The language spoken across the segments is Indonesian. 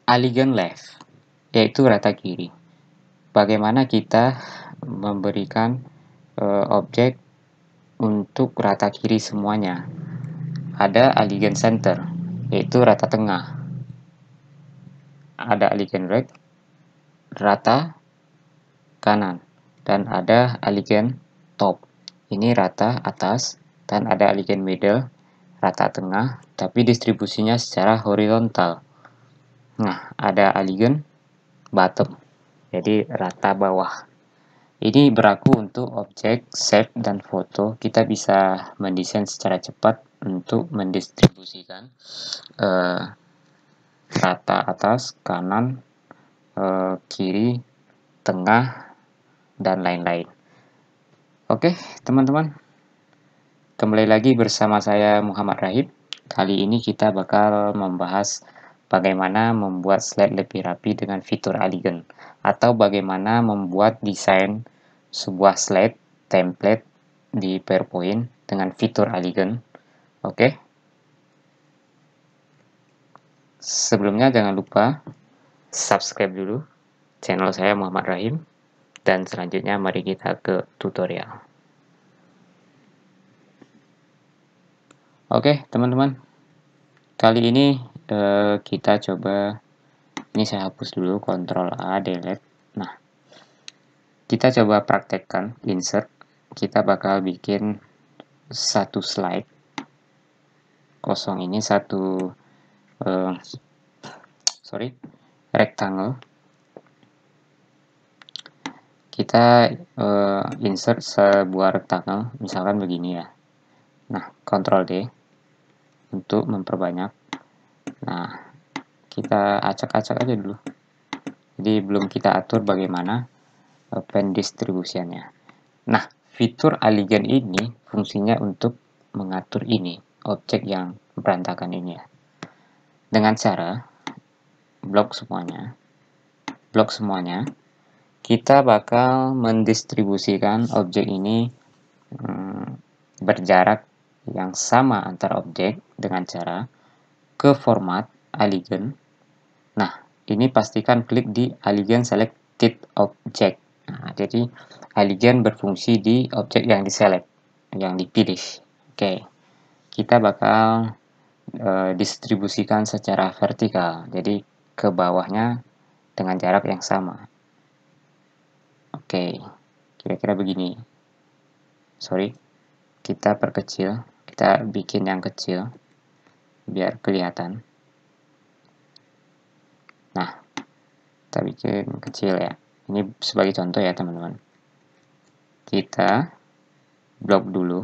Aligned left, yaitu rata kiri. Bagaimana kita memberikan objek untuk rata kiri semuanya? Ada aligned center, yaitu rata tengah. Ada aligned right, rata kanan. Dan ada aligned top, ini rata atas. Dan ada aligned middle, rata tengah, tapi distribusinya secara horizontal. Nah, ada aligned bottom, jadi rata bawah. Ini berlaku untuk objek, shape, dan foto. Kita bisa mendesain secara cepat untuk mendistribusikan rata atas, kanan, kiri, tengah, dan lain-lain. Oke, teman-teman. Kembali lagi bersama saya Muhammad Rahib. Kali ini kita bakal membahas bagaimana membuat slide lebih rapi dengan fitur aligned, atau bagaimana membuat desain sebuah slide template di PowerPoint dengan fitur aligned. Oke. Sebelumnya jangan lupa subscribe dulu channel saya Muhammad Rahim, dan selanjutnya mari kita ke tutorial. Oke, teman-teman. Kali ini kita coba, ini saya hapus dulu, Ctrl A, delete. Nah, kita coba praktekkan insert. Kita bakal bikin satu slide kosong, ini satu rectangle. Kita insert sebuah rectangle, misalkan begini ya. Nah, Ctrl D untuk memperbanyak. Nah, kita acak-acak aja dulu. Jadi belum kita atur bagaimana pendistribusiannya. Nah, fitur aligned ini fungsinya untuk mengatur ini, objek yang berantakan ini ya. Dengan cara blok semuanya, kita bakal mendistribusikan objek ini berjarak yang sama antar objek dengan cara ke format aligned. Nah, ini pastikan klik di aligned selected object. Nah, jadi aligned berfungsi di objek yang diselect, yang dipilih. Oke, kita bakal distribusikan secara vertikal, jadi ke bawahnya dengan jarak yang sama. Oke, kira-kira begini. Kita perkecil, kita bikin yang kecil biar kelihatan. Nah, kita bikin kecil ya. Ini sebagai contoh ya, teman-teman. Kita blok dulu.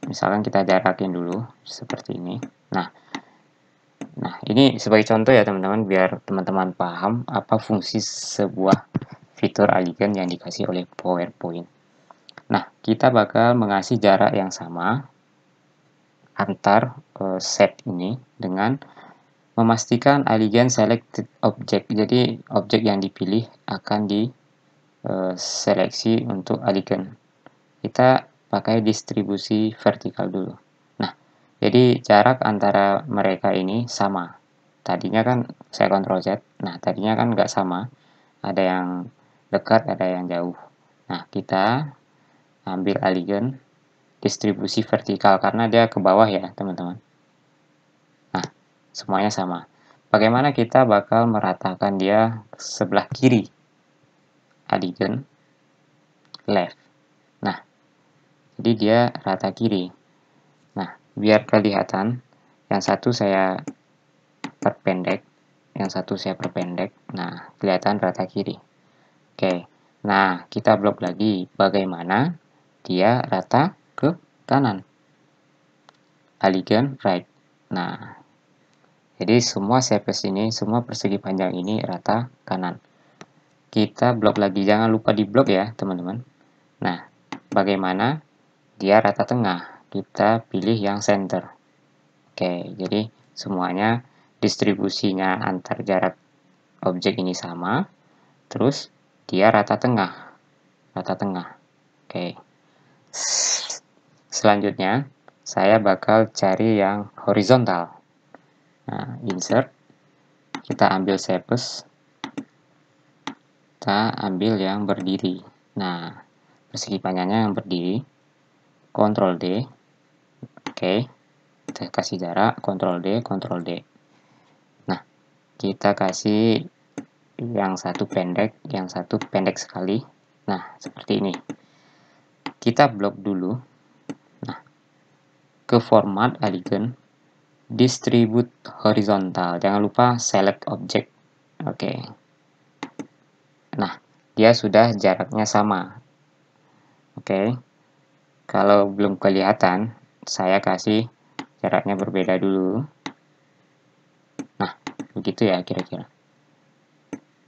Misalkan kita jarakin dulu seperti ini. Nah, ini sebagai contoh ya, teman-teman, biar teman-teman paham apa fungsi sebuah fitur aligned yang dikasih oleh PowerPoint. Nah, kita bakal mengasih jarak yang sama antar set ini dengan memastikan aligned selected object. Jadi objek yang dipilih akan diseleksi untuk aligned. Kita pakai distribusi vertikal dulu. Nah, jadi jarak antara mereka ini sama. Tadinya kan saya Ctrl Z. Nah, tadinya kan nggak sama. Ada yang dekat, ada yang jauh. Nah, kita ambil aligned distribusi vertikal karena dia ke bawah ya, teman-teman. Nah, semuanya sama. Bagaimana kita bakal meratakan dia sebelah kiri? Aligned left. Nah, jadi dia rata kiri. Nah, biar kelihatan, yang satu saya perpendek, yang satu saya perpendek. Nah, kelihatan rata kiri. Oke. Nah, kita blok lagi bagaimana dia rata ke kanan. Aligned right. Nah, jadi semua surface ini, semua persegi panjang ini rata kanan. Kita blok lagi, jangan lupa di blok ya, teman-teman. Nah, bagaimana dia rata tengah? Kita pilih yang center. Oke, jadi semuanya distribusinya antar jarak objek ini sama. Terus dia rata tengah. Oke. Selanjutnya, saya bakal cari yang horizontal. Nah, insert, kita ambil shapes, kita ambil yang berdiri. Nah, persegi panjangnya yang berdiri, Ctrl D, oke, kita kasih jarak, Ctrl D, Ctrl D. Nah, kita kasih yang satu pendek, yang satu pendek sekali. Nah, seperti ini. Kita blok dulu. Nah, ke format, Alignment, distribute horizontal. Jangan lupa select object. Oke. Nah, dia sudah jaraknya sama. Oke. Kalau belum kelihatan, saya kasih jaraknya berbeda dulu. Nah, begitu ya kira-kira.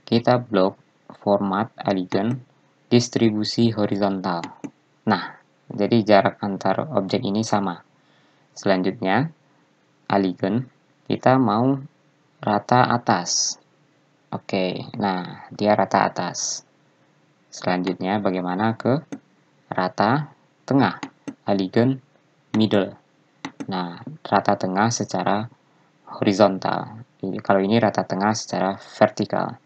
Kita blok format, Alignment, distribusi horizontal. Nah, jadi jarak antar objek ini sama. Selanjutnya, Alignment, kita mau rata atas. Oke, nah dia rata atas. Selanjutnya bagaimana ke rata tengah? Alignment middle. Nah, rata tengah secara horizontal. Jadi, kalau ini rata tengah secara vertikal.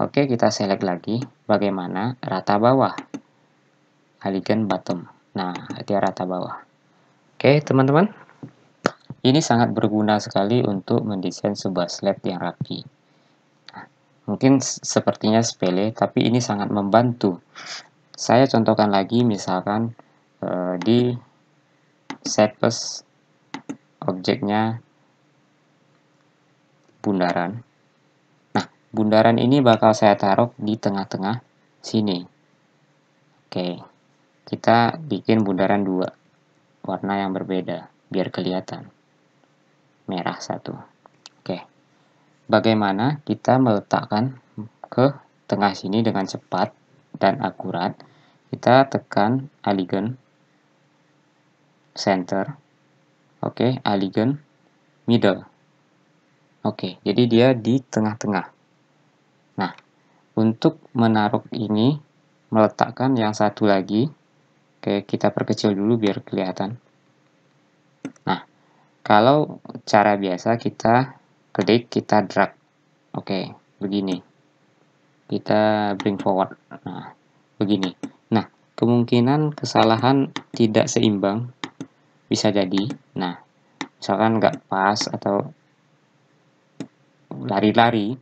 Oke, kita select lagi. Bagaimana rata bawah? Alignment bottom. Nah, dia rata bawah. Oke, teman-teman. Ini sangat berguna sekali untuk mendesain sebuah slide yang rapi. Mungkin sepertinya sepele, tapi ini sangat membantu. Saya contohkan lagi, misalkan di shapes objeknya bundaran. Nah, bundaran ini bakal saya taruh di tengah-tengah sini. Oke, kita bikin bundaran 2, warna yang berbeda, biar kelihatan. Merah 1. Oke, bagaimana kita meletakkan ke tengah sini dengan cepat dan akurat? Kita tekan Alignment, Center, oke, Alignment, Middle. Oke, jadi dia di tengah-tengah. Nah, untuk menaruh ini, meletakkan yang satu lagi, oke, kita perkecil dulu biar kelihatan. Nah, kalau cara biasa kita klik, kita drag. Oke, begini. Kita bring forward. Nah, begini. Nah, kemungkinan kesalahan tidak seimbang bisa jadi. Nah, misalkan nggak pas atau lari-lari.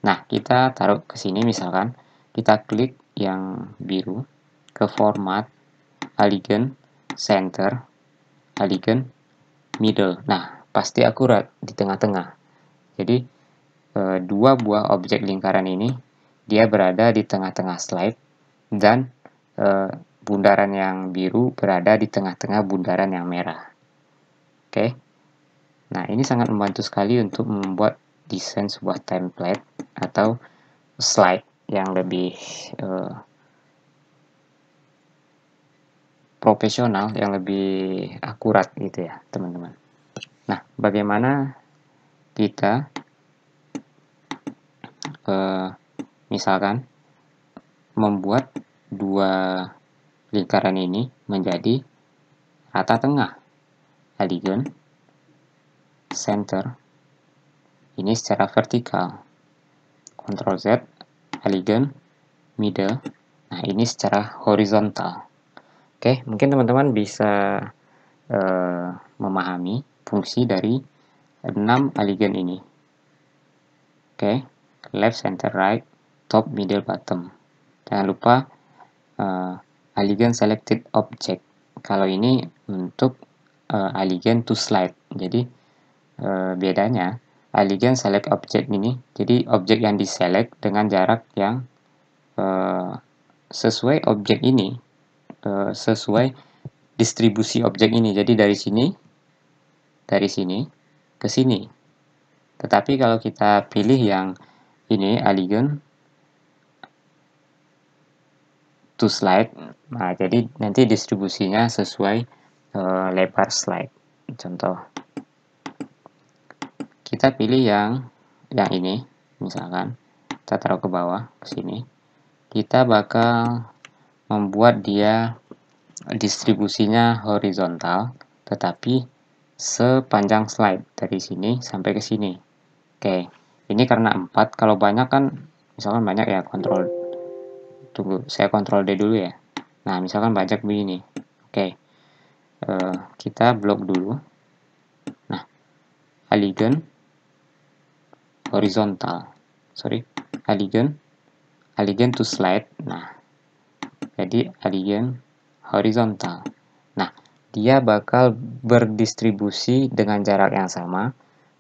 Nah, kita taruh ke sini misalkan. Kita klik yang biru ke format, Alignment, Center, Alignment, Middle. Nah, pasti akurat di tengah-tengah. Jadi, dua buah objek lingkaran ini dia berada di tengah-tengah slide dan bundaran yang biru berada di tengah-tengah bundaran yang merah. Oke. Nah, ini sangat membantu sekali untuk membuat desain sebuah template atau slide yang lebih profesional, yang lebih akurat gitu ya, teman-teman. Nah, bagaimana kita misalkan membuat dua lingkaran ini menjadi rata tengah? Alignment, Center, ini secara vertikal. Ctrl Z, Alignment, Middle. Nah, ini secara horizontal. Oke, mungkin teman-teman bisa memahami fungsi dari 6 alignment ini. Oke, left, center, right, top, middle, bottom. Jangan lupa alignment selected object. Kalau ini untuk alignment to slide. Jadi bedanya alignment select object ini, jadi objek yang diselect dengan jarak yang sesuai objek ini, sesuai distribusi objek ini. Jadi dari sini ke sini. Tetapi kalau kita pilih yang ini, Alignment to slide, nah jadi nanti distribusinya sesuai lebar slide. Contoh, kita pilih yang ini, misalkan kita taruh ke bawah ke sini. Kita bakal membuat dia distribusinya horizontal tetapi sepanjang slide dari sini sampai ke sini. Oke, ini karena 4, kalau banyak kan, misalkan banyak ya, tunggu, saya kontrol D dulu ya. Nah, misalkan banyak begini. Oke, kita blok dulu. Nah, alignment horizontal. Alignment to slide. Nah, jadi alignment horizontal. Nah, dia bakal berdistribusi dengan jarak yang sama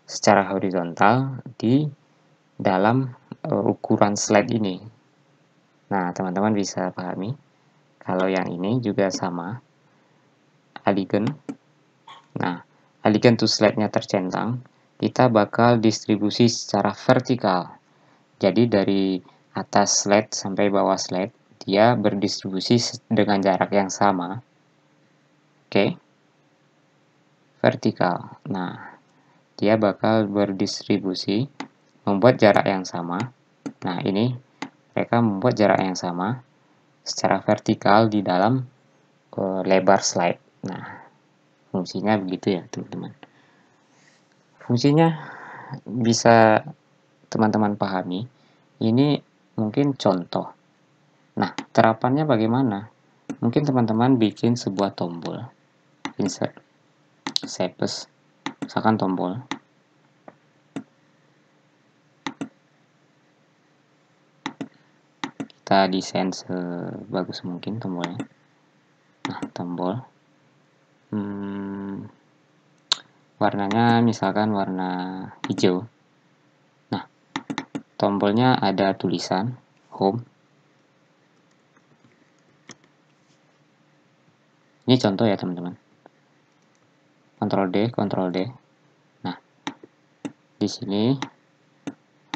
secara horizontal di dalam ukuran slide ini. Nah, teman-teman bisa pahami. Kalau yang ini juga sama, alignment. Nah, alignment to slide-nya tercentang, kita bakal distribusi secara vertikal. Jadi dari atas slide sampai bawah slide, dia berdistribusi dengan jarak yang sama. Oke. Vertikal. Nah, dia bakal berdistribusi membuat jarak yang sama. Nah, ini mereka membuat jarak yang sama secara vertikal di dalam lebar slide. Nah, fungsinya begitu ya, teman-teman. Fungsinya bisa teman-teman pahami. Ini mungkin contoh. Nah, terapannya bagaimana? Mungkin teman-teman bikin sebuah tombol. Insert shapes. Misalkan tombol. Kita desain sebagus mungkin tombolnya. Nah, tombol. Warnanya misalkan warna hijau. Nah, tombolnya ada tulisan home. Ini contoh ya, teman-teman. Ctrl D. Nah, di sini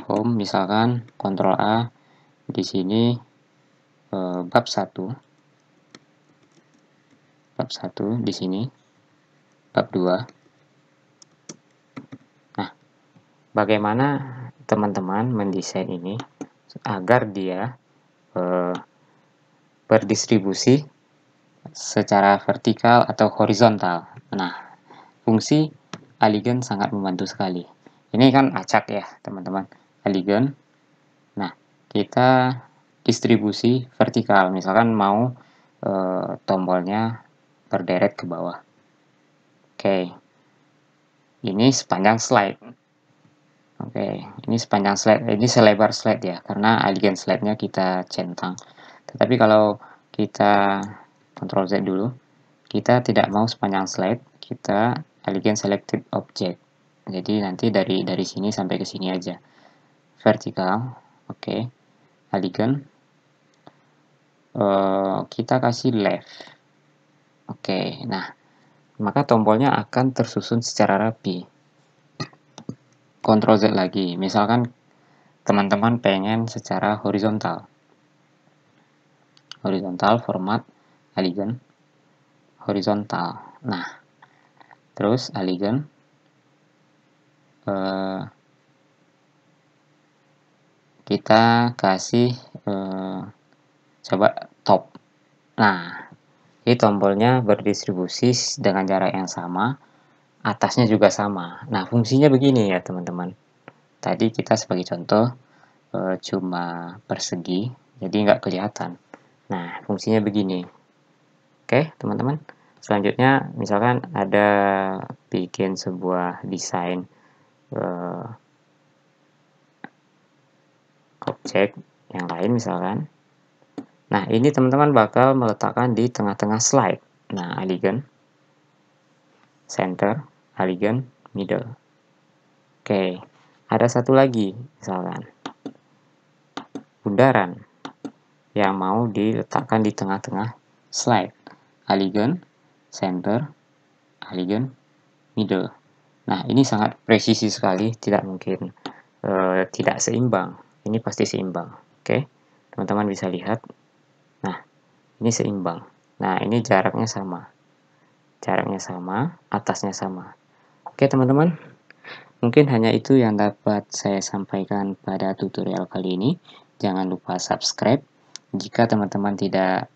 home, misalkan Ctrl A, di sini bab 1. Bab 1 di sini. Bab 2. Nah, bagaimana teman-teman mendesain ini agar dia berdistribusi secara vertikal atau horizontal. Nah, fungsi alignment sangat membantu sekali. Ini kan acak ya, teman-teman. Alignment. Nah, kita distribusi vertikal. Misalkan mau tombolnya berderet ke bawah. Oke. Ini sepanjang slide. Oke, ini sepanjang slide. Ini selebar slide ya, karena alignment slide-nya kita centang. Tetapi kalau kita Ctrl Z dulu, kita tidak mau sepanjang slide, kita alignment selected object. Jadi nanti dari sini sampai ke sini aja. Vertikal, oke. Alignment. Kita kasih left. Oke, nah, maka tombolnya akan tersusun secara rapi. Ctrl Z lagi. Misalkan teman-teman pengen secara horizontal. Horizontal, format, alignment, horizontal. Nah, terus alignment, kita kasih coba top. Nah, ini tombolnya berdistribusi dengan jarak yang sama, atasnya juga sama. Nah, fungsinya begini ya, teman-teman. Tadi kita sebagai contoh cuma persegi, jadi nggak kelihatan. Nah, fungsinya begini. Oke, teman-teman. Selanjutnya, misalkan ada bikin sebuah desain objek yang lain misalkan. Nah, ini teman-teman bakal meletakkan di tengah-tengah slide. Nah, alignment, center, alignment, middle. Oke, ada satu lagi misalkan. Bundaran yang mau diletakkan di tengah-tengah slide. Alignment, center, alignment, middle. Nah, ini sangat presisi sekali, tidak mungkin tidak seimbang. Ini pasti seimbang. Oke, teman-teman bisa lihat. Nah, ini seimbang. Nah, ini jaraknya sama. Jaraknya sama, atasnya sama. Oke, teman-teman. Mungkin hanya itu yang dapat saya sampaikan pada tutorial kali ini. Jangan lupa subscribe. Jika teman-teman tidak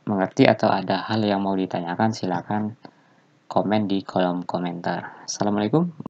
mengerti atau ada hal yang mau ditanyakan, silakan komen di kolom komentar. Assalamualaikum.